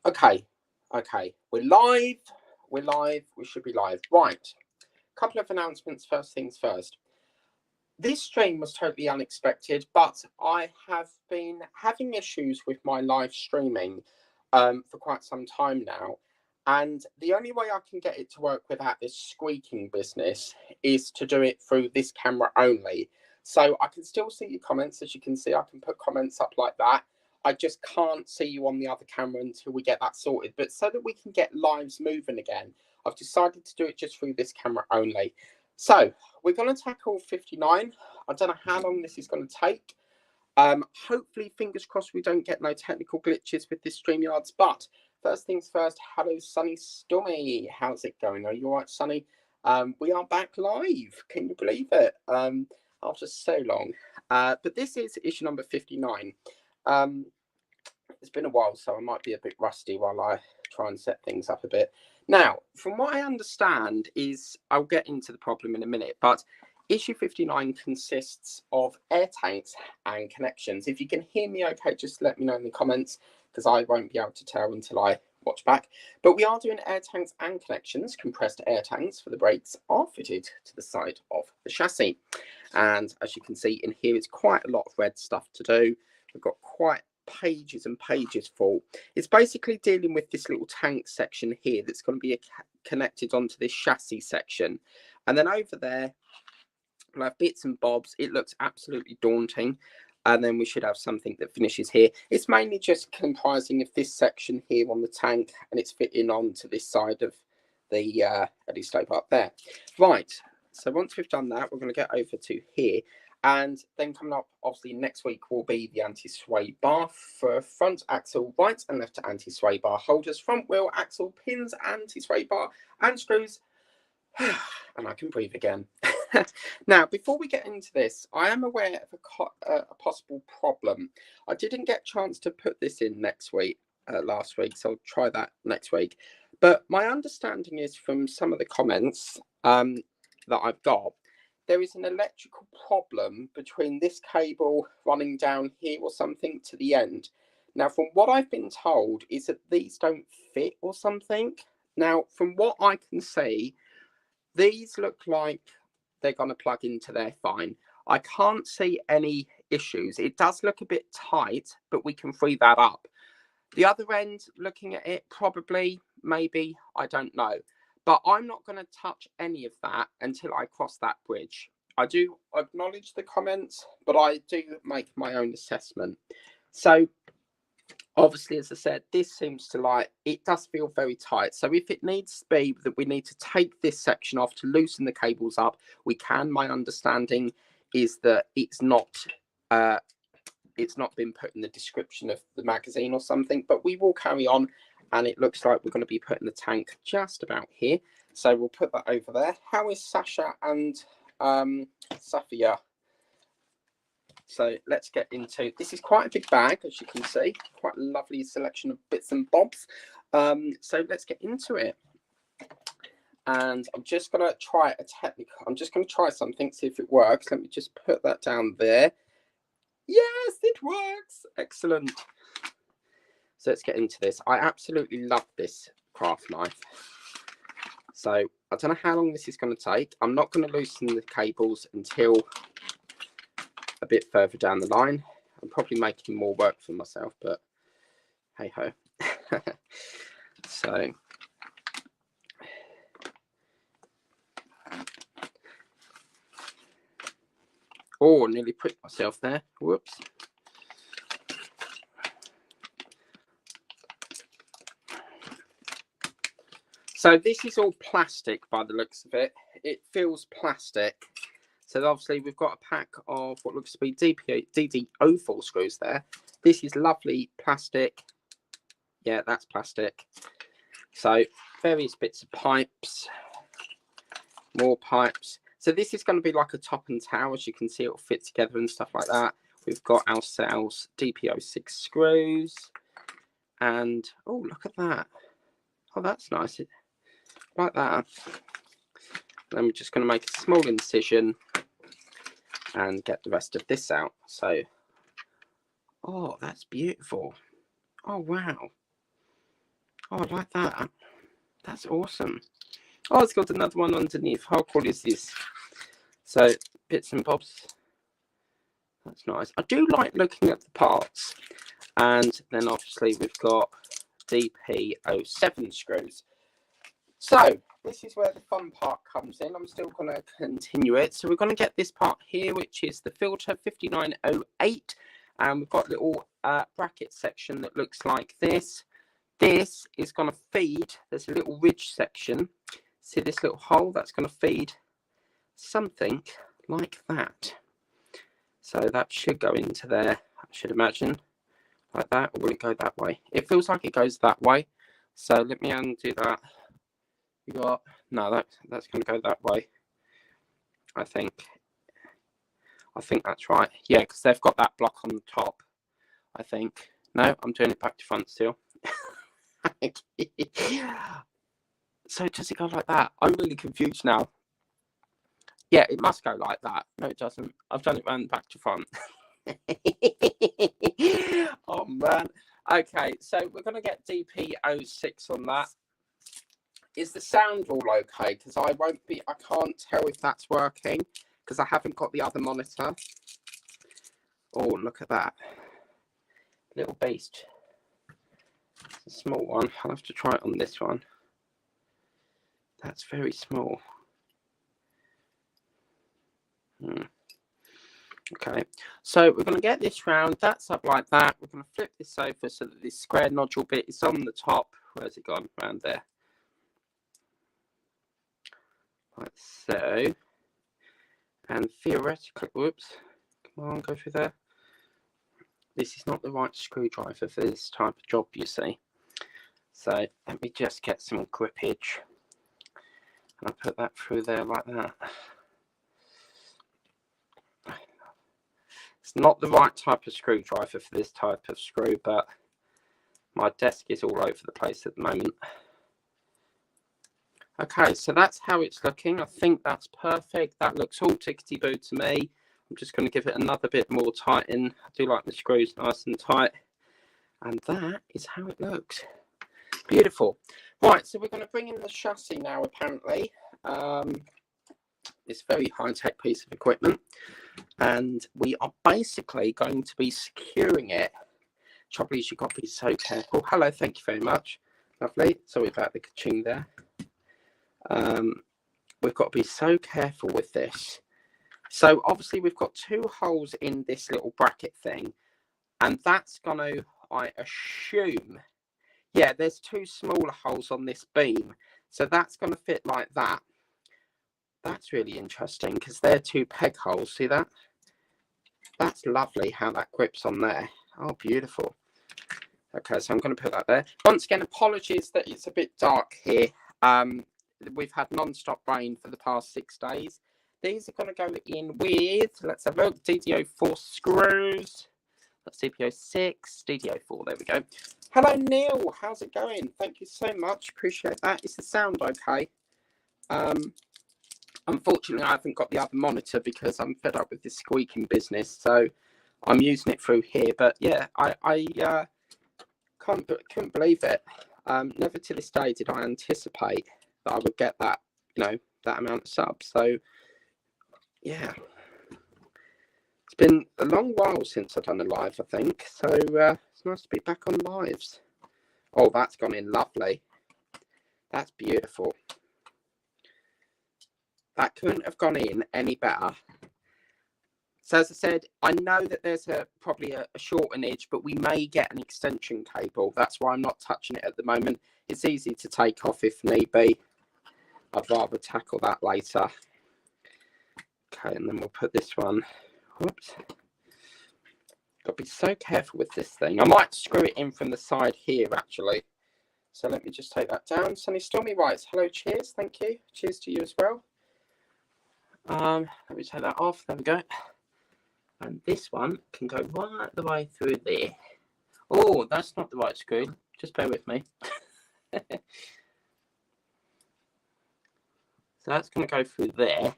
Okay, we're live. We should be live. Right, couple of announcements. First things first. This stream was totally unexpected, but I have been having issues with my live streaming for quite some time now. And the only way I can get it to work without this squeaking business is to do it through this camera only. So I can still see your comments. As you can see, I can put comments up like that. I just can't see you on the other camera until we get that sorted. But so that we can get lives moving again, I've decided to do it just through this camera only. So we're going to tackle 59. I don't know how long this is going to take. Hopefully, fingers crossed, we don't get no technical glitches with this StreamYards. But first things first, hello, Sunny Stormy. How's it going? Are you all right, Sunny? We are back live. Can you believe it? After so long. But this is issue number 59. It's been a while, so I might be a bit rusty while I try and set things up a bit. Now, from what I understand is, I'll get into the problem in a minute, but issue 59 consists of air tanks and connections. If you can hear me okay, just let me know in the comments, because I won't be able to tell until I watch back. But we are doing air tanks and connections. Compressed air tanks for the brakes are fitted to the side of the chassis. And as you can see in here, it's quite a lot of red stuff to do. We've got quite pages and pages full. It's basically dealing with this little tank section here that's going to be connected onto this chassis section. And then over there, we'll have bits and bobs. It looks absolutely daunting. And then we should have something that finishes here. It's mainly just comprising of this section here on the tank, and it's fitting onto this side of the Stobart there. Right, so once we've done that, we're going to get over to here. And then coming up, obviously, next week will be the anti-sway bar for front axle, right and left anti-sway bar holders, front wheel axle pins, anti-sway bar and screws. And I can breathe again. Now, before we get into this, I am aware of a possible problem. I didn't get a chance to put this in last week, so I'll try that next week. But my understanding is from some of the comments that I've got, there is an electrical problem between this cable running down here or something to the end. Now, from what I've been told is that these don't fit or something. Now, from what I can see, these look like they're going to plug into there fine. I can't see any issues. It does look a bit tight, but we can free that up. The other end, looking at it, probably, maybe, I don't know. But I'm not going to touch any of that until I cross that bridge. I do acknowledge the comments, but I do make my own assessment. So, obviously, as I said, this seems to it does feel very tight. So if it needs to be that we need to take this section off to loosen the cables up, we can. My understanding is that it's not been put in the description of the magazine or something, but we will carry on. And it looks like we're going to be putting the tank just about here. So we'll put that over there. How is Sasha and Safia? So let's get into, this is quite a big bag, as you can see, quite a lovely selection of bits and bobs. So let's get into it. And I'm just going to try I'm just going to try something, see if it works. Let me just put that down there. Yes, it works. Excellent. So let's get into this. I absolutely love this craft knife. So I don't know how long this is going to take. I'm not going to loosen the cables until a bit further down the line. I'm probably making more work for myself, but hey ho. So nearly put myself there. Whoops. So this is all plastic by the looks of it. It feels plastic. So obviously we've got a pack of what looks to be DD04 screws there. This is lovely plastic. Yeah, that's plastic. So various bits of pipes, more pipes. So this is going to be like a top and tail. As you can see, it'll fit together and stuff like that. We've got our cells, DP06 screws. And, oh, look at that. Oh, that's nice. Like that. Then we're just going to make a small incision and get the rest of this out. So, oh, that's beautiful. Oh, wow. Oh, I like that. That's awesome. Oh, it's got another one underneath. How cool is this? So, bits and bobs. That's nice. I do like looking at the parts. And then obviously we've got DP07 screws. So, this is where the fun part comes in. I'm still going to continue it. So, we're going to get this part here, which is the filter 5908. And we've got a little bracket section that looks like this. This is going to feed, there's a little ridge section. See this little hole? That's going to feed something like that. So that should go into there, I should imagine, like that. Or will it go that way? It feels like it goes that way. So let me undo that. You got, no, that's going to go that way. I think that's right. Yeah, because they've got that block on the top, I think. No, I'm doing it back to front still. So does it go like that? I'm really confused now. Yeah, it must go like that. No, it doesn't. I've done it round back to front. Oh man. Okay, so we're gonna get DP06 on that. Is the sound all okay? Because I can't tell if that's working because I haven't got the other monitor. Oh, look at that. Little beast. It's a small one. I'll have to try it on this one. That's very small. Okay, so we're going to get this round. That's up like that. We're going to flip this over so that this square nodule bit is on the top. Where's it gone? Around there. Like so. And theoretically, whoops. Come on, go through there. This is not the right screwdriver for this type of job, you see. So let me just get some grippage. And I'll put that through there like that. It's not the right type of screwdriver for this type of screw, but my desk is all over the place at the moment. Okay, so that's how it's looking. I think that's perfect. That looks all tickety-boo to me. I'm just going to give it another bit more tighten. I do like the screws nice and tight. And that is how it looks. Beautiful. Right, so we're going to bring in the chassis now, apparently. It's a very high-tech piece of equipment. And we are basically going to be securing it. Trouble is, you've got to be so careful. Hello, thank you very much. Lovely. Sorry about the ka-ching there. We've got to be so careful with this. So obviously we've got two holes in this little bracket thing, and that's going to, I assume, yeah, there's two smaller holes on this beam, so that's going to fit like that. That's really interesting because they're two peg holes. See that? That's lovely how that grips on there. Oh, beautiful. Okay, so I'm going to put that there. Once again, apologies that it's a bit dark here. We've had non-stop rain for the past 6 days. These are going to go in with, let's have a look, DD04 screws. That's DP06, DD04, there we go. Hello, Neil. How's it going? Thank you so much. Appreciate that. Is the sound okay? Unfortunately, I haven't got the other monitor because I'm fed up with this squeaking business. So I'm using it through here. But yeah, I couldn't believe it. Never to this day did I anticipate that I would get that, that amount of subs. So yeah, it's been a long while since I've done a live, I think. So it's nice to be back on lives. Oh, that's gone in lovely. That's beautiful. That couldn't have gone in any better. So as I said, I know that there's probably a shortenage, but we may get an extension cable. That's why I'm not touching it at the moment. It's easy to take off if need be. I'd rather tackle that later. Okay, and then we'll put this one. Whoops. Got to be so careful with this thing. I might screw it in from the side here, actually. So let me just take that down. Sunny Stormy writes, hello, cheers. Thank you. Cheers to you as well. Let me take that off. There we go. And this one can go right the way through there. Oh, that's not the right screw. Just bear with me. So that's going to go through there.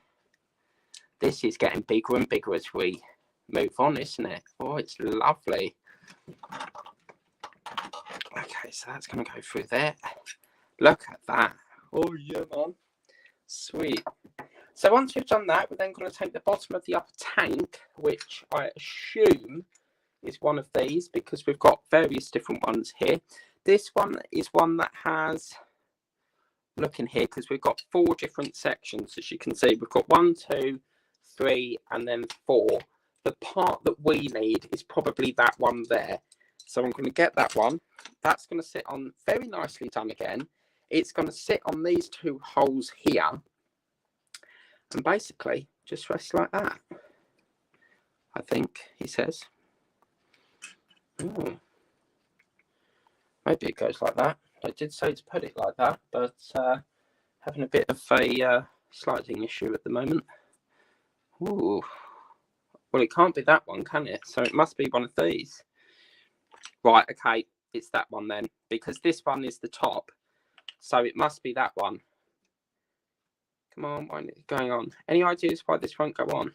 This is getting bigger and bigger as we move on, isn't it? Oh, it's lovely. Okay, Okay, so that's going to go through there. Look at that. Oh, yeah, man. Sweet. So once we've done that, we're then going to take the bottom of the upper tank, which I assume is one of these because we've got various different ones here. This one is one that has, look in here, because we've got 4 different sections. As you can see, we've got 1, 2, 3, and then 4. The part that we need is probably that one there. So I'm going to get that one. That's going to sit on, very nicely done again. It's going to sit on these 2 holes here. And basically, just rest like that. I think, he says. Ooh. Maybe it goes like that. I did say to put it like that, but having a bit of a sliding issue at the moment. Ooh. Well, it can't be that one, can it? So it must be one of these. Right, okay. It's that one then, because this one is the top. So it must be that one. Come on, why is it going on? Any ideas why this won't go on?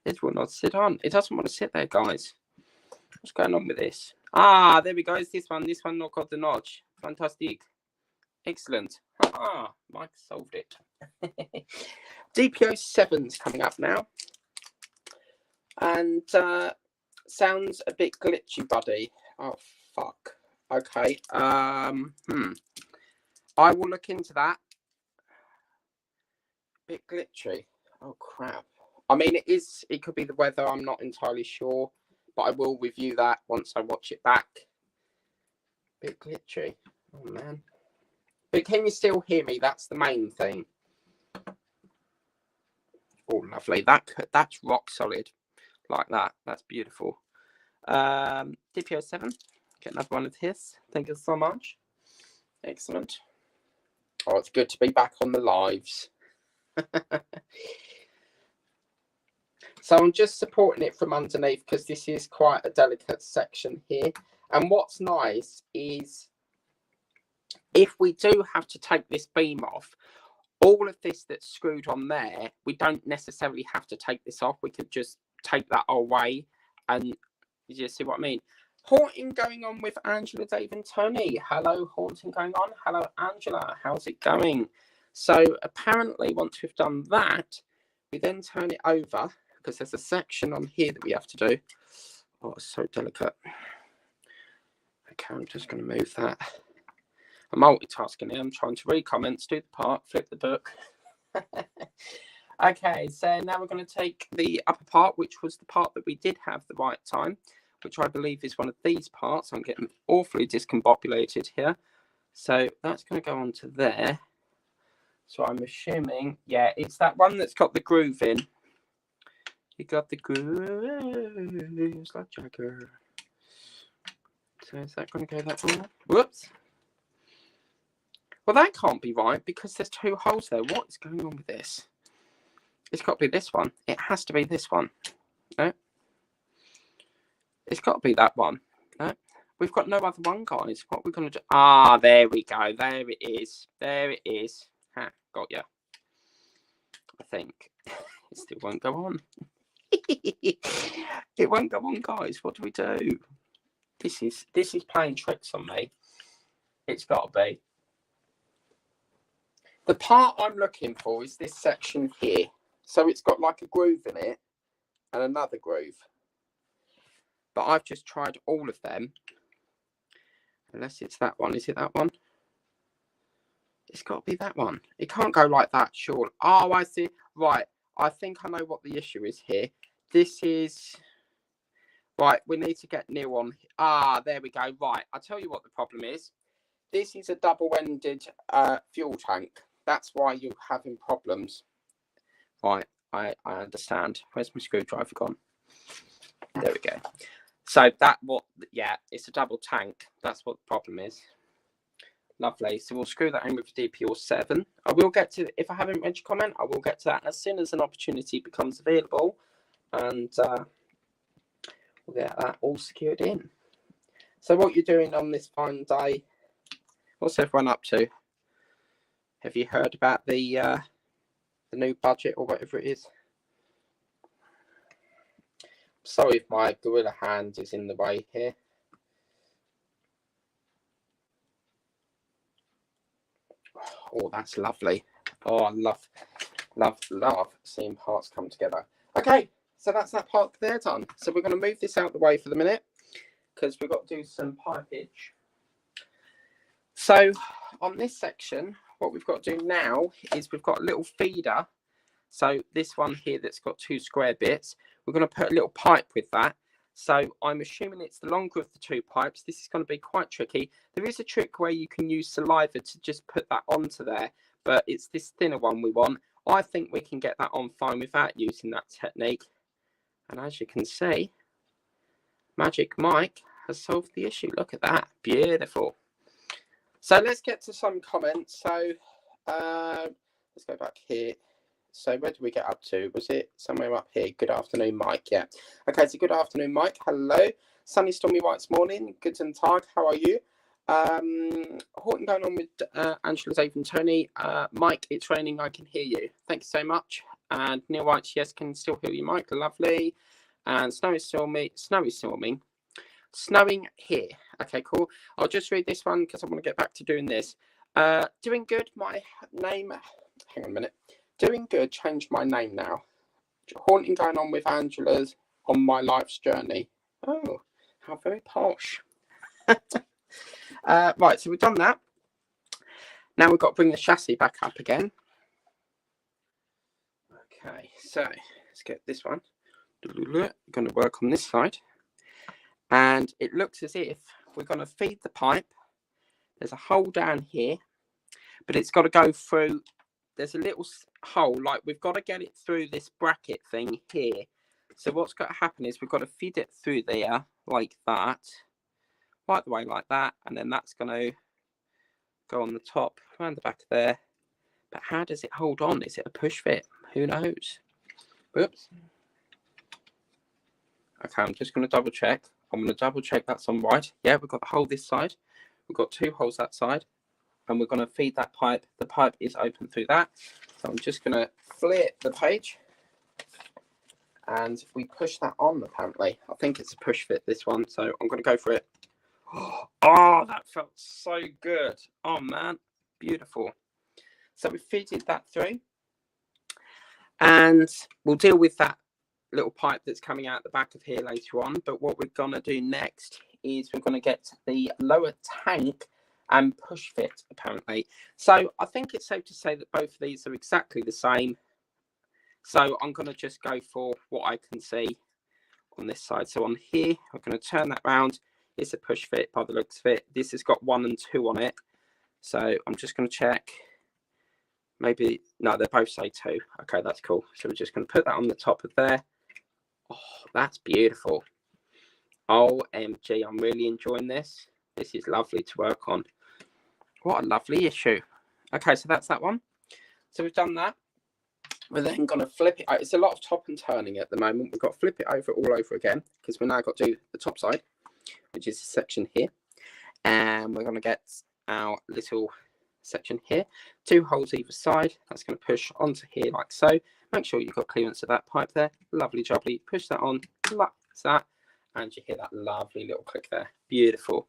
It will not sit on. It doesn't want to sit there, guys. What's going on with this? Ah, there we go. It's this one. This one not got the notch. Fantastic. Excellent. Ah, Mike solved it. DPO 7's coming up now. And sounds a bit glitchy, buddy. Oh, fuck. Okay. I will look into that. Bit glitchy. Oh, crap. I mean, it could be the weather. I'm not entirely sure. But I will review that once I watch it back. Bit glitchy. Oh, man. But can you still hear me? That's the main thing. Oh, lovely. That's rock solid. Like that. That's beautiful. DPO 7. Get another one of his. Thank you so much. Excellent. Oh, it's good to be back on the lives. So I'm just supporting it from underneath because this is quite a delicate section here. And what's nice is if we do have to take this beam off, all of this that's screwed on there, we don't necessarily have to take this off. We could just take that away. And you see what I mean? Haunting going on with Angela, Dave and Tony. Hello, haunting going on. Hello, Angela. How's it going? So apparently once we've done that, we then turn it over because there's a section on here that we have to do. Oh, it's so delicate. Okay, I'm just going to move that. I'm multitasking here. I'm trying to read comments, do the part, flip the book. Okay, so now we're going to take the upper part, which was the part that we did have the right time, which I believe is one of these parts. I'm getting awfully discombobulated here. So that's going to go onto there. So I'm assuming, yeah, it's that one that's got the groove in. You got the grooves like Jagger. So is that going to go that way? Whoops. Well, that can't be right because there's 2 holes there. What is going on with this? It's got to be this one. It has to be this one. No. It's got to be that one. No. We've got no other one, guys. What are we going to do? Ah, there we go. There it is. There it is. Ha, got ya. I think. It still won't go on. It won't go on, guys. What do we do? This is playing tricks on me. It's got to be. The part I'm looking for is this section here. So it's got like a groove in it and another groove. But I've just tried all of them. Unless it's that one. Is it that one? It's got to be that one. It can't go like that, sure. Oh, I see. Right. I think I know what the issue is here. This is... Right, we need to get Neil on. Ah, there we go. Right, I'll tell you what the problem is. This is a double-ended fuel tank. That's why you're having problems. Right, I understand. Where's my screwdriver gone? There we go. So yeah, it's a double tank. That's what the problem is. Lovely. So we'll screw that in with DPO 7. I will get to, if I haven't read your comment, I will get to that as soon as an opportunity becomes available. And we'll get that all secured in. So what you're doing on this fine day, what's everyone up to? Have you heard about the new budget or whatever it is? Sorry if my gorilla hand is in the way here. Oh, that's lovely. Oh, I love seeing parts come together. Okay, so that's that part there done. So we're going to move this out the way for the minute because we've got to do some pipage. So on this section, what we've got to do now is we've got a little feeder. So this one here that's got 2 square bits, we're going to put a little pipe with that. So I'm assuming it's the longer of the 2 pipes. This is going to be quite tricky. There is a trick where you can use saliva to just put that onto there, but it's this thinner one we want. I think we can get that on fine without using that technique. And as you can see, Magic Mike has solved the issue. Look at that. Beautiful. So let's get to some comments. So let's go back here. So where did we get up to? Was it somewhere up here? Good afternoon, Mike. Yeah. Okay, so good afternoon, Mike. Hello. Sunny, stormy whites morning. Guten Tag. How are you? Horton going on with Angela, Dave and Tony. Mike, it's raining. I can hear you. Thank you so much. And Neil White, yes, can still hear you, Mike. Lovely. And snowing here. Okay, cool. I'll just read this one because I want to get back to doing this. Doing good. My name. Hang on a minute. Doing good. Change my name now. Haunting going on with Angela's on my life's journey. Oh, how very posh. Right, so we've done that. Now we've got to bring the chassis back up again. Okay, so let's get this one. Going to work on this side. And it looks as if we're going to feed the pipe. There's a hole down here, but it's got to go through. There's a little hole, like we've got to get it through this bracket thing here. So what's got to happen is we've got to feed it through there like that, right the way like that, and then that's going to go on the top, around the back there. But how does it hold on? Is it a push fit? Who knows? Whoops. Okay, I'm just going to double check. I'm going to double check that's on right. Yeah, we've got the hole this side. We've got 2 holes that side. And we're going to feed that pipe. The pipe is open through that. So I'm just going to flip the page. And we push that on, apparently. I think it's a push fit, this one. So I'm going to go for it. Oh, that felt so good. Oh, man. Beautiful. So we fitted that through. And we'll deal with that little pipe that's coming out the back of here later on. But what we're going to do next is we're going to get the lower tank and push fit, apparently. So I think it's safe to say that both of these are exactly the same. So I'm going to just go for what I can see on this side. So on here, I'm going to turn that round. It's a push fit by the looks of it. This has got 1 and 2 on it. So I'm just going to check. Maybe, no, they both say 2. Okay, that's cool. So we're just going to put that on the top of there. Oh, that's beautiful. OMG, I'm really enjoying this. This is lovely to work on. What a lovely issue. Okay, so that's that one. So we've done that. We're then going to flip it. It's a lot of top and turning at the moment. We've got to flip it over all over again because we've now got to do the top side, which is this section here. And we're going to get our little section here. 2 holes either side. That's going to push onto here like so. Make sure you've got clearance of that pipe there. Lovely jubbly. Push that on like that. And you hear that lovely little click there. Beautiful.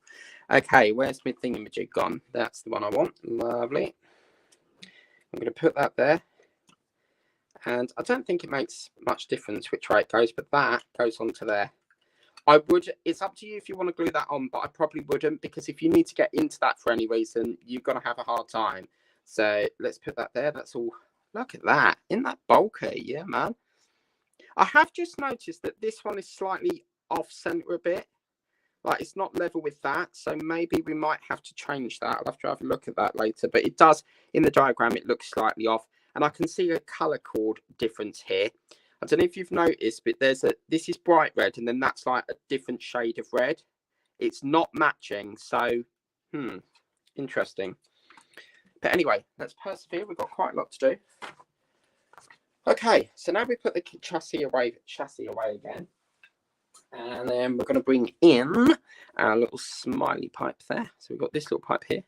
Okay, where's my thingamajig gone? That's the one I want. Lovely. I'm going to put that there. And I don't think it makes much difference which way it goes, but that goes onto there. I would, it's up to you if you want to glue that on, but I probably wouldn't, because if you need to get into that for any reason, you're going to have a hard time. So let's put that there. That's all. Look at that. Isn't that bulky? Yeah, man. I have just noticed that this one is slightly off center a bit. Like it's not level with that. So maybe we might have to change that. I'll have to have a look at that later. But it does, in the diagram, it looks slightly off. And I can see a color code difference here. I don't know if you've noticed, but this is bright red, and then that's like a different shade of red. It's not matching, so interesting. But anyway, let's persevere. We've got quite a lot to do. Okay, so now we put the chassis away again, and then we're going to bring in our little smiley pipe there. So we've got this little pipe here,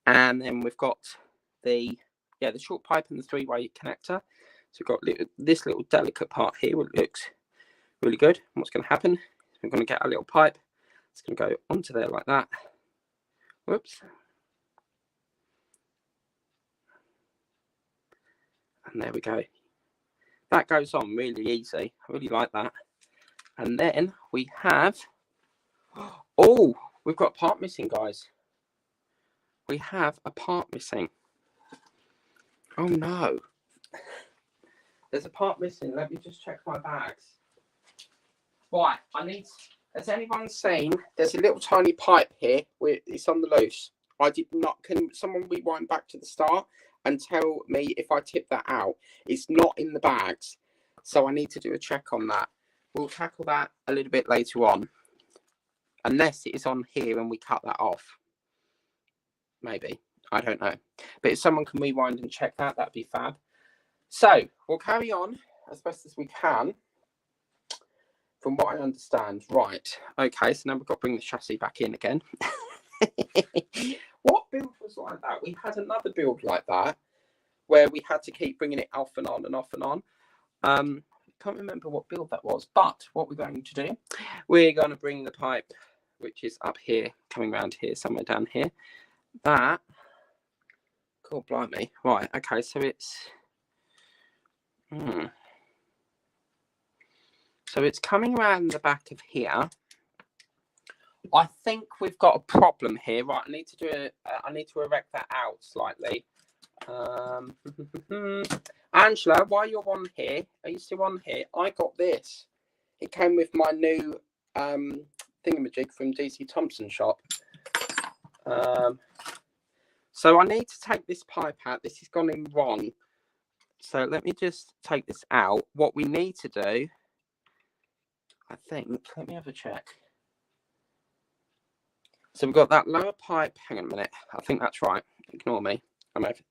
and then we've got the short pipe and the 3-way connector. So we've got this little delicate part here, which looks really good. And what's going to happen is we're going to get our little pipe. It's going to go onto there like that. Whoops. And there we go. That goes on really easy. I really like that. And then we have, oh, we've got a part missing, guys. We have a part missing. Oh no. There's a part missing. Let me just check my bags. Right, has anyone seen, there's a little tiny pipe here. It's on the loose. I did not, can someone rewind back to the start and tell me if I tip that out? It's not in the bags. So I need to do a check on that. We'll tackle that a little bit later on. Unless it is on here and we cut that off. Maybe. I don't know. But if someone can rewind and check that, that'd be fab. So we'll carry on as best as we can. From what I understand. Right. Okay, so now we've got to bring the chassis back in again. What build was like that? We had another build like that where we had to keep bringing it off and on and off and on. Can't remember what build that was, but what we're going to do, we're going to bring the pipe, which is up here, coming around here, somewhere down here. That, cool, blimey. Right, okay, so it's, so it's coming around the back of here. I think we've got a problem here. Right, I need to erect that out slightly. Angela, while you're on here, are you still on here? I got this. It came with my new thingamajig from DC Thompson shop. So I need to take this pipe out. This has gone in wrong. So let me just take this out. What we need to do, I think, let me have a check. So we've got that lower pipe. Hang on a minute. I think that's right. Ignore me.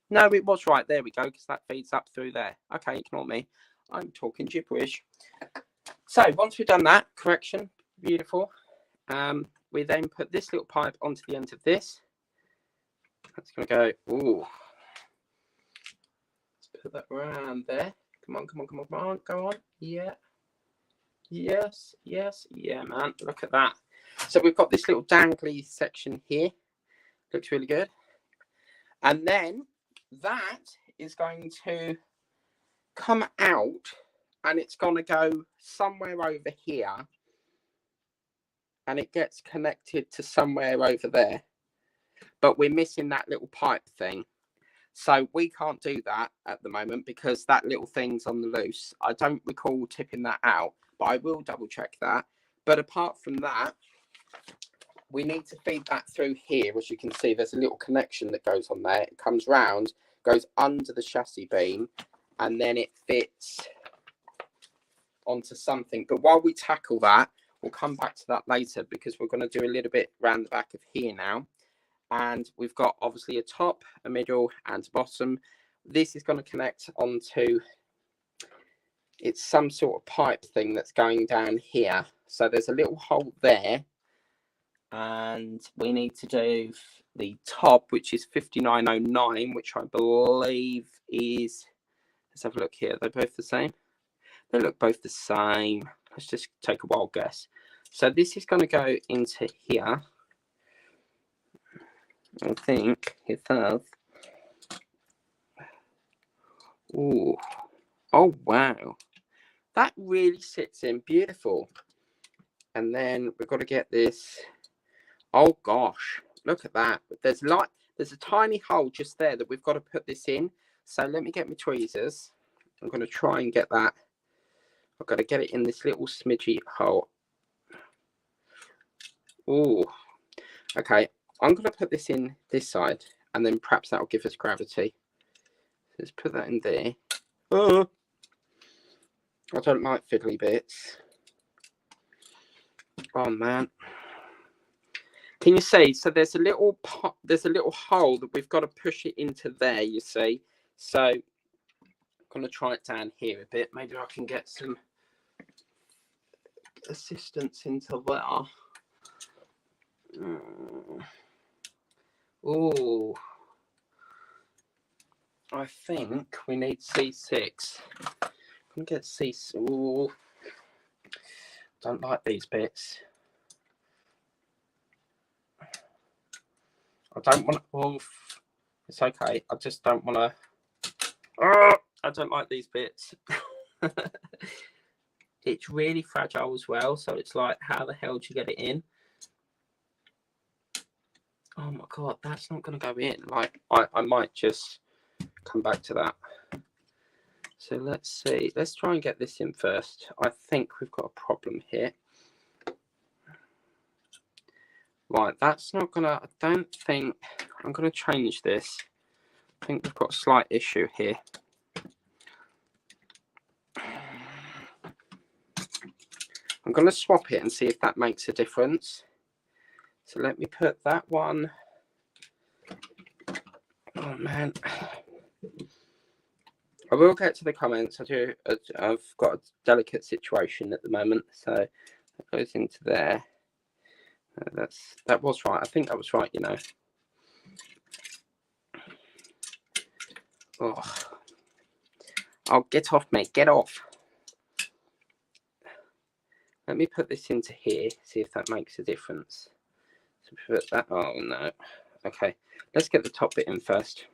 No, it was right. There we go, because that feeds up through there. Okay, ignore me. I'm talking gibberish. So once we've done that, correction, beautiful. We then put this little pipe onto the end of this. That's going to go, ooh. Let's put that around there. Come on, come on, come on, come on. Go on. Yeah. Yes, yes. Yeah, man. Look at that. So we've got this little dangly section here. Looks really good. And then that is going to come out and it's going to go somewhere over here. And it gets connected to somewhere over there. But we're missing that little pipe thing. So we can't do that at the moment because that little thing's on the loose. I don't recall tipping that out, but I will double check that. But apart from that, we need to feed that through here. As you can see, there's a little connection that goes on there. It comes round, goes under the chassis beam, and then it fits onto something. But while we tackle that, we'll come back to that later because we're going to do a little bit around the back of here now. And we've got obviously a top, a middle, and a bottom. This is going to connect onto, it's some sort of pipe thing that's going down here. So there's a little hole there. And we need to do the top, which is 5909, which I believe is, let's have a look here. Are they both the same? They look both the same. Let's just take a wild guess. So this is going to go into here. I think it does. Ooh. Oh, wow. That really sits in beautiful. And then we've got to get this. Oh, gosh. Look at that. There's a tiny hole just there that we've got to put this in. So let me get my tweezers. I'm going to try and get that. I've got to get it in this little smidgy hole. Ooh. Okay. I'm going to put this in this side, and then perhaps that will give us gravity. Let's put that in there. Oh, I don't like fiddly bits. Oh man, can you see? So there's a little hole that we've got to push it into there. You see, so I'm going to try it down here a bit. Maybe I can get some assistance into there. Oh, I think we need C6. Can get C6. Ooh, don't like these bits. I don't want to. Oh, it's okay. I just don't want to. I don't like these bits. It's really fragile as well, so it's like, how the hell do you get it in? Oh my god, that's not going to go in. Like, I might just come back to that. So let's see. Let's try and get this in first. I think we've got a problem here. Right, that's not going to... I don't think... I'm going to change this. I think we've got a slight issue here. I'm going to swap it and see if that makes a difference. So let me put that one... Oh, man. I will get to the comments. I've got a delicate situation at the moment, so it goes into there. That was right. I think that was right, you know. Oh, get off, mate. Get off. Let me put this into here, see if that makes a difference. So put that. Oh, no. Okay. Let's get the top bit in first.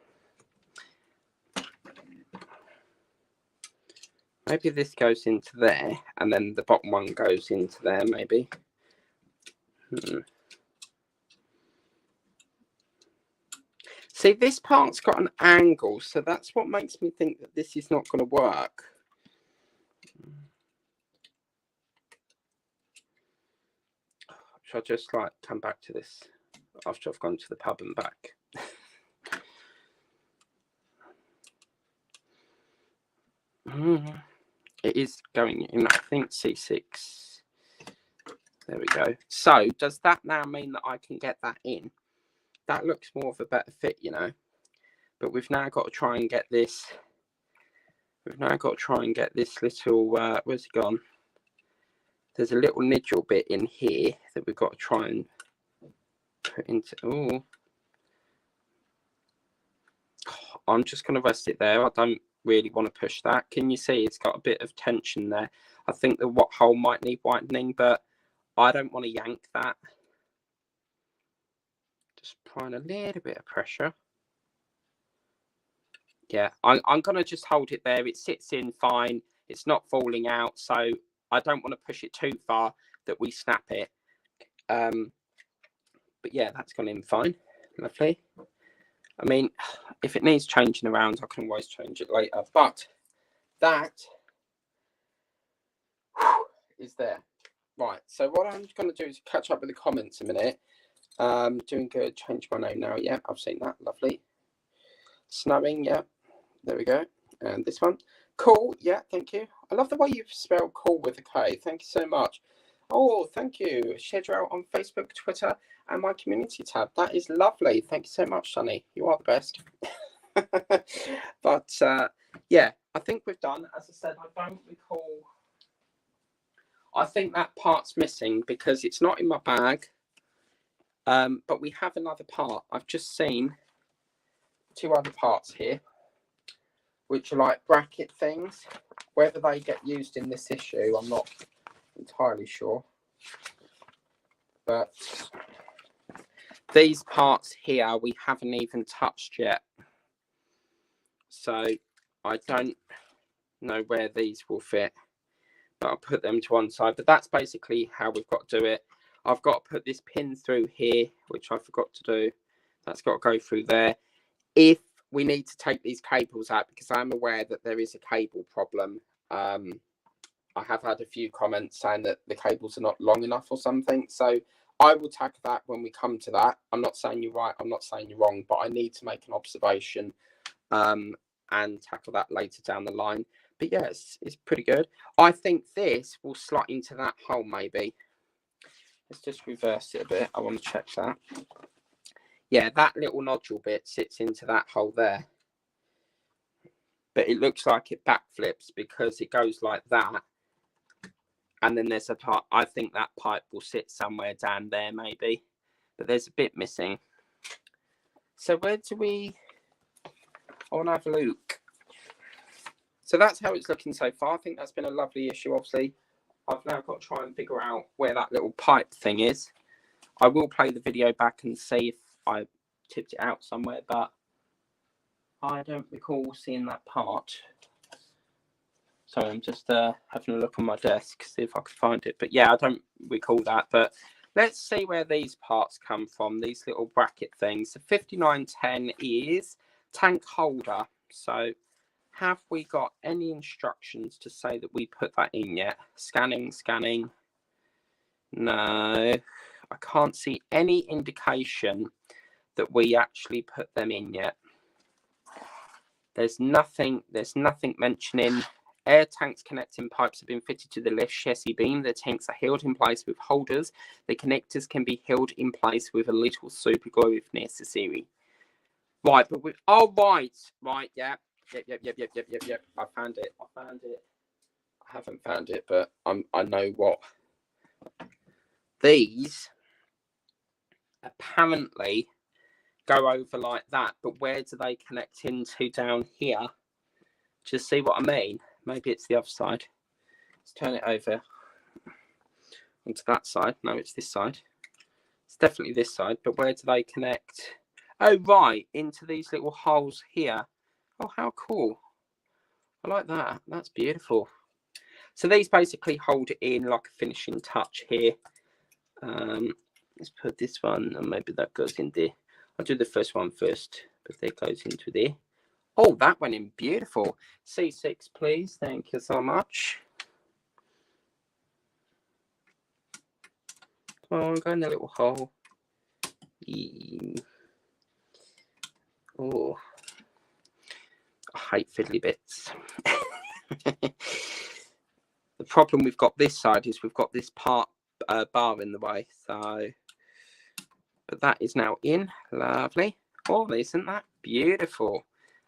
Maybe this goes into there, and then the bottom one goes into there, maybe. See, this part's got an angle, so that's what makes me think that this is not going to work. Should I just, like, come back to this after I've gone to the pub and back? It is going in, I think, C6. There we go. So, does that now mean that I can get that in? That looks more of a better fit, you know. But we've now got to try and get this. We've now got to try and get this little. Where's it gone? There's a little niggle bit in here that we've got to try and put into. Oh, I'm just going to rest it there. I don't really want to push that. Can you see it's got a bit of tension there? I think the hole might need whitening, but I don't want to yank that. Just applying a little bit of pressure. Yeah, I'm going to just hold it there. It sits in fine. It's not falling out, so I don't want to push it too far that we snap it. But yeah, that's gone in fine. Lovely. I mean, if it needs changing around, I can always change it later. But that is there. Right, so what I'm going to do is catch up with the comments a minute. Doing good. Change my name now. Yeah, I've seen that. Lovely. Snowing. Yeah, there we go. And this one. Cool. Yeah, thank you. I love the way you've spelled cool with a K. Thank you so much. Oh, thank you. Schedule on Facebook, Twitter, and my community tab. That is lovely. Thank you so much, Sonny. You are the best. But yeah, I think we've done. As I said, I don't recall. I think that part's missing because it's not in my bag. But we have another part. I've just seen two other parts here, which are like bracket things. Whether they get used in this issue, I'm not entirely sure. But these parts here we haven't even touched yet. So I don't know where these will fit, but I'll put them to one side. But that's basically how we've got to do it. I've got to put this pin through here, which I forgot to do. That's got to go through there. If we need to take these cables out, because I'm aware that there is a cable problem. I have had a few comments saying that the cables are not long enough or something. So I will tackle that when we come to that. I'm not saying you're right. I'm not saying you're wrong, but I need to make an observation and tackle that later down the line. But yeah, it's pretty good. I think this will slot into that hole maybe. Let's just reverse it a bit. I want to check that. Yeah, that little nodule bit sits into that hole there. But it looks like it backflips because it goes like that. And then there's a part, I think that pipe will sit somewhere down there maybe. But there's a bit missing. So where do we... I want to have a look. So that's how it's looking so far. I think that's been a lovely issue, obviously. I've now got to try and figure out where that little pipe thing is. I will play the video back and see if I tipped it out somewhere, but I don't recall seeing that part. Sorry, I'm just having a look on my desk, see if I can find it. But yeah, I don't recall that. But let's see where these parts come from, these little bracket things. So 5910 is tank holder. So have we got any instructions to say that we put that in yet? Scanning. No, I can't see any indication that we actually put them in yet. There's nothing mentioning air tanks connecting pipes have been fitted to the lift chassis beam. The tanks are held in place with holders. The connectors can be held in place with a little super glue if necessary. Right, but we right, yeah. Yep. I found it. I haven't found it, but I know what. These apparently go over like that, but where do they connect into down here? Just see what I mean? Maybe it's the other side. Let's turn it over onto that side. No, it's this side. It's definitely this side, but where do they connect? Oh, right, into these little holes here. Oh, how cool. I like that. That's beautiful. So these basically hold it in like a finishing touch here. Let's put this one, and maybe that goes in there. I'll do the first one first, but that goes into there. Oh, that went in beautiful. C6, please. Thank you so much. Come on, go in the little hole. Oh, I hate fiddly bits. The problem we've got this side is we've got this bar in the way. So, but that is now in. Lovely. Oh, isn't that beautiful?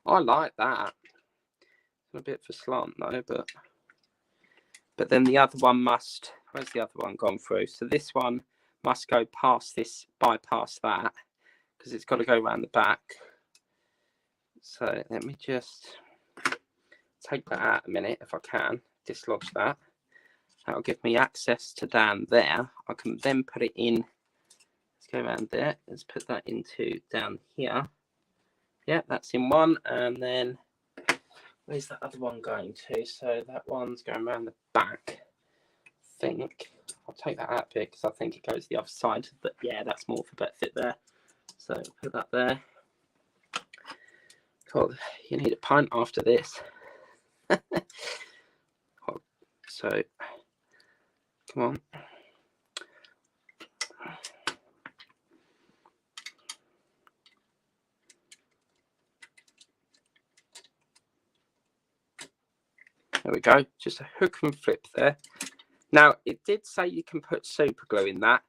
I like that. A bit of a slant though, but then the other one must. Where's the other one gone through? So this one must go past this, bypass that, because it's got to go around the back. So let me just take that out a minute if I can. Dislodge that. That'll give me access to down there. I can then put it in. Let's go around there. Let's put that into down here. Yeah, that's in one. And then where's that other one going to? So that one's going around the back. I think I'll take that out here because I think it goes the other side. But yeah, that's more for a better fit there. So put that there. God, you need a pint after this. So come on. There we go. Just a hook and flip there. Now, it did say you can put super glue in that.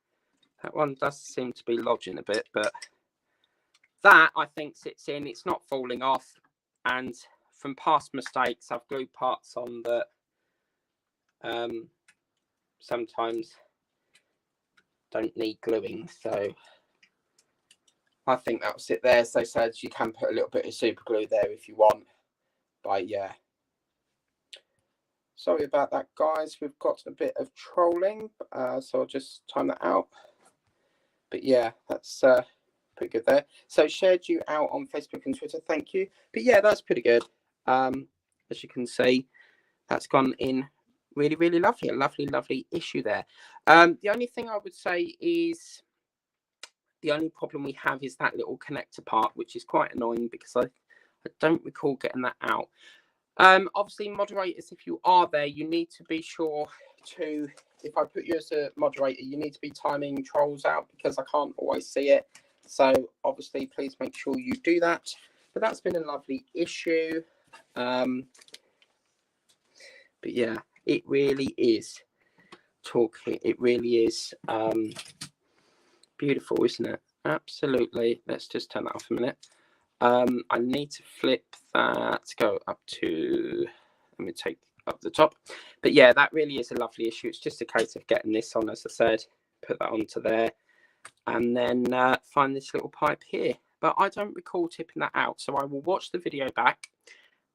That one does seem to be lodging a bit, but that I think sits in. It's not falling off. And from past mistakes, I've glued parts on that sometimes don't need gluing. So I think that'll sit there. As they said, you can put a little bit of super glue there if you want. But yeah. Sorry about that, guys. We've got a bit of trolling, so I'll just time that out. But yeah, that's pretty good there. So shared you out on Facebook and Twitter. Thank you. But yeah, that's pretty good. As you can see, that's gone in really, really lovely. A lovely, lovely issue there. The only thing I would say is the only problem we have is that little connector part, which is quite annoying because I don't recall getting that out. Obviously, moderators, if you are there, you need to be sure to, if I put you as a moderator, you need to be timing trolls out because I can't always see it. So obviously, please make sure you do that. But that's been a lovely issue. But yeah, it really is talking. It really is beautiful, isn't it? Absolutely. Let's just turn that off a minute. I need to flip that, go up to, let me take up the top. But yeah, that really is a lovely issue. It's just a case of getting this on, as I said, put that onto there, and then find this little pipe here. But I don't recall tipping that out, so I will watch the video back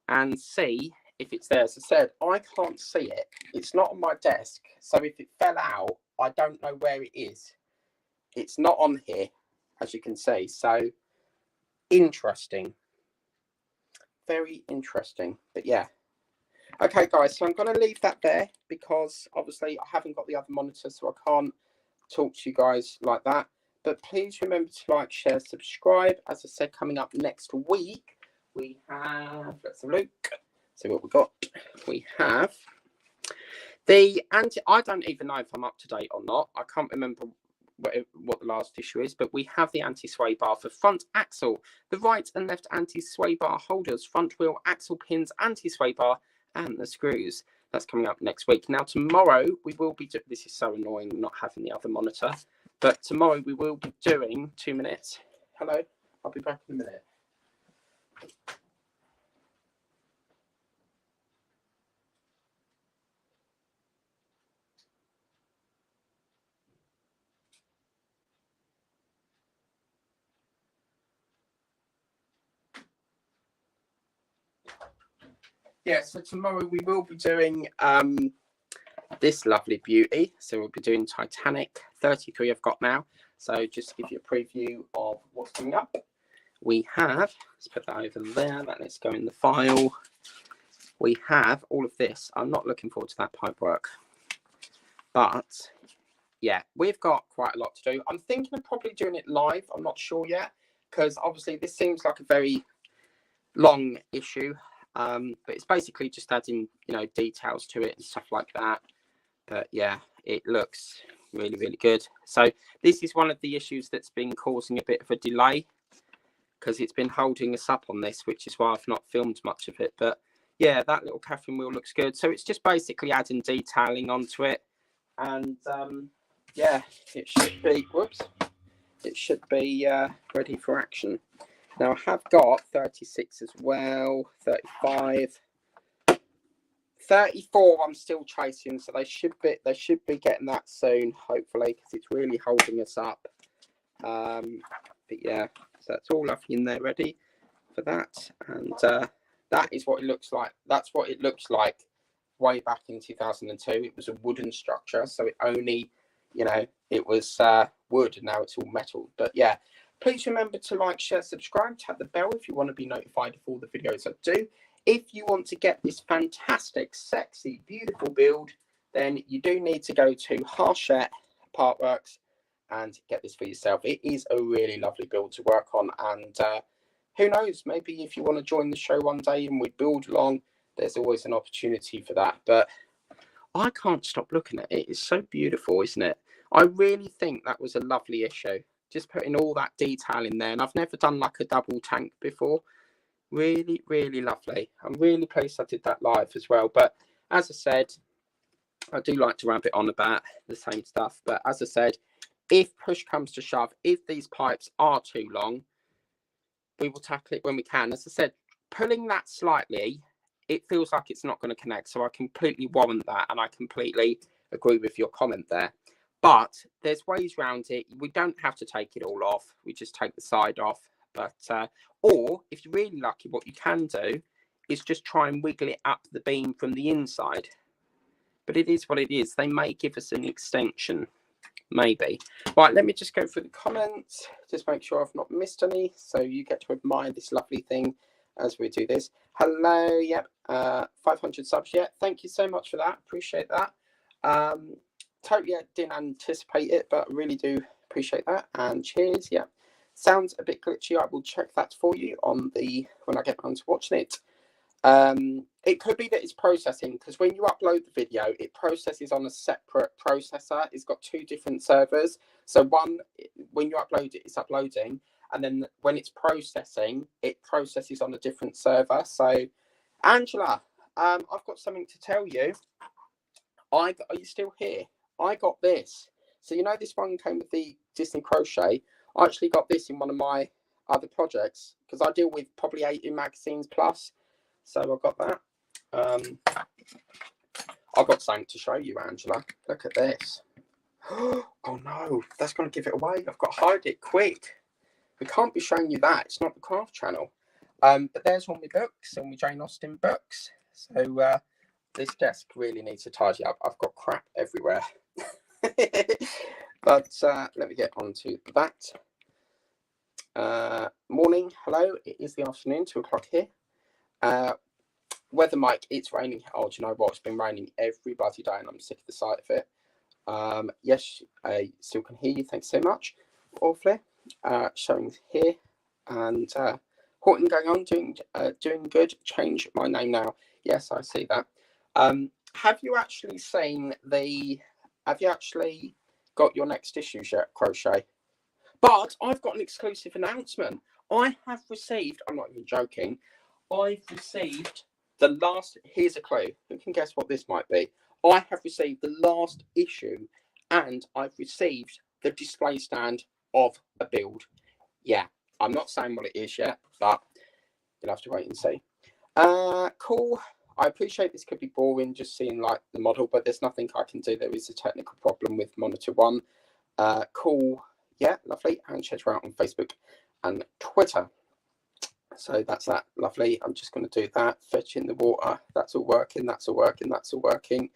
and see if it's there. As I said, I can't see it. It's not on my desk, so if it fell out, I don't know where it is. It's not on here, as you can see. So interesting, very interesting. But yeah, Okay, guys, so I'm going to leave that there because obviously I haven't got the other monitor, so I can't talk to you guys like that. But please remember to like, share, subscribe. As I said, coming up next week, we have, let's have a look, see what we've got. We have the I don't even know if I'm up to date or not. I can't remember what the last issue is, but we have the anti-sway bar for front axle, the right and left anti-sway bar holders, front wheel axle pins, anti-sway bar, and the screws. That's coming up next week. Now tomorrow we will be this is so annoying not having the other monitor, but tomorrow we will be doing 2 minutes. Hello, I'll be back in a minute. Yeah, so tomorrow we will be doing this lovely beauty. So we'll be doing Titanic 33 I've got now. So just to give you a preview of what's coming up, we have, let's put that over there, let's go in the file. We have all of this. I'm not looking forward to that pipe work. But yeah, we've got quite a lot to do. I'm thinking of probably doing it live. I'm not sure yet, because obviously this seems like a very long issue. But it's basically just adding, you know, details to it and stuff like that. But yeah, it looks really, really good. So this is one of the issues that's been causing a bit of a delay, because it's been holding us up on this, which is why I've not filmed much of it. But yeah, that little Catherine wheel looks good. So it's just basically adding detailing onto it. And yeah, it should be, it should be ready for action. Now I have got 36 as well, 35, 34 I'm still chasing, so they should be getting that soon, hopefully, because it's really holding us up. But yeah, so that's all lovely in there ready for that. And that is what it looks like. That's what it looks like way back in 2002. It was a wooden structure, so it only, you know, it was wood, and now it's all metal. But yeah, please remember to like, share, subscribe, tap the bell if you want to be notified of all the videos I do. If you want to get this fantastic, sexy, beautiful build, then you do need to go to Harshett Partworks and get this for yourself. It is a really lovely build to work on, and who knows, maybe if you want to join the show one day and we build along, there's always an opportunity for that. But I can't stop looking at it. It's so beautiful, isn't it? I really think that was a lovely issue, just putting all that detail in there. And I've never done like a double tank before. Really, really lovely. I'm really pleased I did that live as well. But as I said, I do like to rabbit on about the same stuff. But as I said, if push comes to shove, if these pipes are too long, we will tackle it when we can. As I said, pulling that slightly, it feels like it's not going to connect. So I completely warrant that, and I completely agree with your comment there. But there's ways around it. We don't have to take it all off. We just take the side off. But or if you're really lucky, what you can do is just try and wiggle it up the beam from the inside. But it is what it is. They may give us an extension, maybe. Right, let me just go through the comments, just make sure I've not missed any, so you get to admire this lovely thing as we do this. Hello, yep, 500 subs yet. Thank you so much for that. Appreciate that. Totally didn't anticipate it, but really do appreciate that. And cheers. Yeah, sounds a bit glitchy. I will check that for you on the when I get around to watching it. It could be that it's processing, because when you upload the video, it processes on a separate processor. It's got two different servers. So one, when you upload it, it's uploading, and then when it's processing, it processes on a different server. So, Angela, I've got something to tell you. Are you still here? I got this. So you know this one came with the Disney Crochet. I actually got this in one of my other projects, because I deal with probably 80 magazines plus. So I got that. I've got something to show you, Angela. Look at this. Oh no, that's going to give it away. I've got to hide it quick. We can't be showing you that. It's not the craft channel. But there's all my books, all my Jane Austen books. So this desk really needs to tidy up. I've got crap everywhere. But let me get on to that. Morning. Hello. It is the afternoon, 2 o'clock here. weather, Mike, it's raining. Oh, do you know what? It's been raining every bloody day and I'm sick of the sight of it. Yes, I still can hear you. Thanks so much. Awfully. Showing here. And Horton going on, doing good. Change my name now. Yes, I see that. Have you actually seen have you actually got your next issue yet, Crochet? But I've got an exclusive announcement. I have received, I'm not even joking, I've received the last, here's a clue. Who can guess what this might be? I have received the last issue and I've received the display stand of a build. Yeah, I'm not saying what it is yet, but you'll have to wait and see. Cool. I appreciate this could be boring just seeing like the model, but there's nothing I can do. There is a technical problem with monitor 1. Cool. Yeah, lovely. And check her out on Facebook and Twitter. So that's that. Lovely. I'm just going to do that. Fetch in the water. That's all working. That's all working. That's all working.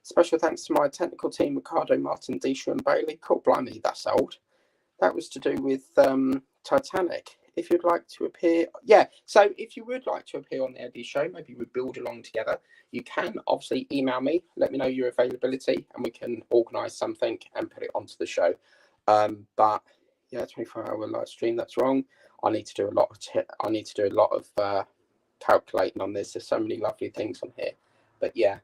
Special thanks to my technical team, Ricardo, Martin, Disha and Bailey. Cool, blimey, that's old. That was to do with Titanic. If you'd like to appear, yeah. So if you would like to appear on the Eddie show, maybe we build along together. You can obviously email me, let me know your availability, and we can organise something and put it onto the show. But yeah, 24-hour live stream. That's wrong. I need to do a lot of calculating on this. There's so many lovely things on here. But yeah.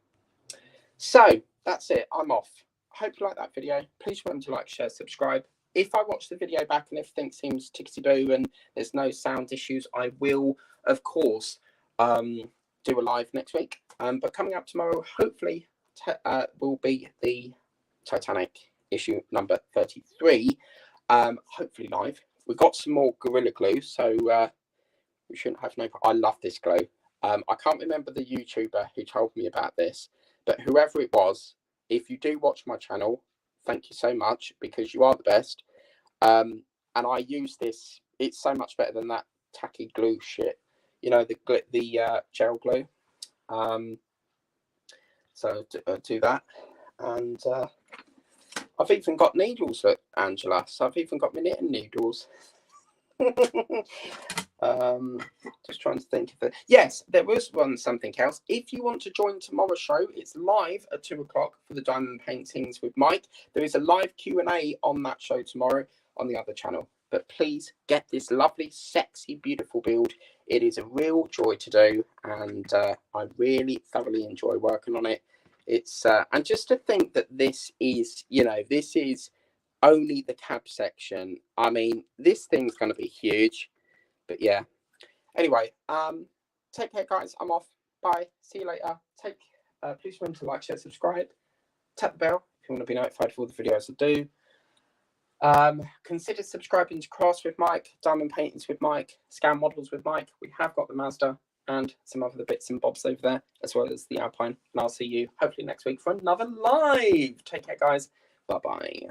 So that's it. I'm off. I hope you like that video. Please remember to like, share, subscribe. If I watch the video back and everything seems tickety-boo and there's no sound issues, I will, of course, do a live next week. But coming up tomorrow, hopefully, will be the Titanic issue number 33. Hopefully live. We've got some more Gorilla Glue, so we shouldn't have no... I love this glue. I can't remember the YouTuber who told me about this, but whoever it was, if you do watch my channel, thank you so much because you are the best. And I use this. It's so much better than that tacky glue shit. You know, the gel glue. So do that. And I've even got needles, look, Angela. So I've even got my knitting needles. Just trying to think of it. Yes, there was something else. If you want to join tomorrow's show, it's live at 2 o'clock for the Diamond Paintings with Mike. There is a live Q&A on that show tomorrow on the other channel. But please get this lovely, sexy, beautiful build. It is a real joy to do, and I really thoroughly enjoy working on it. It's and just to think that this is, you know, this is only the cab section. I mean, this thing's going to be huge. But yeah. Anyway, take care, guys. I'm off. Bye. See you later. Please remember to like, share, subscribe. Tap the bell if you want to be notified of all the videos I do. Consider subscribing to Crafts with Mike, Diamond Paintings with Mike, Scan Models with Mike. We have got the Mazda and some other bits and bobs over there, as well as the Alpine. And I'll see you hopefully next week for another live. Take care, guys. Bye-bye.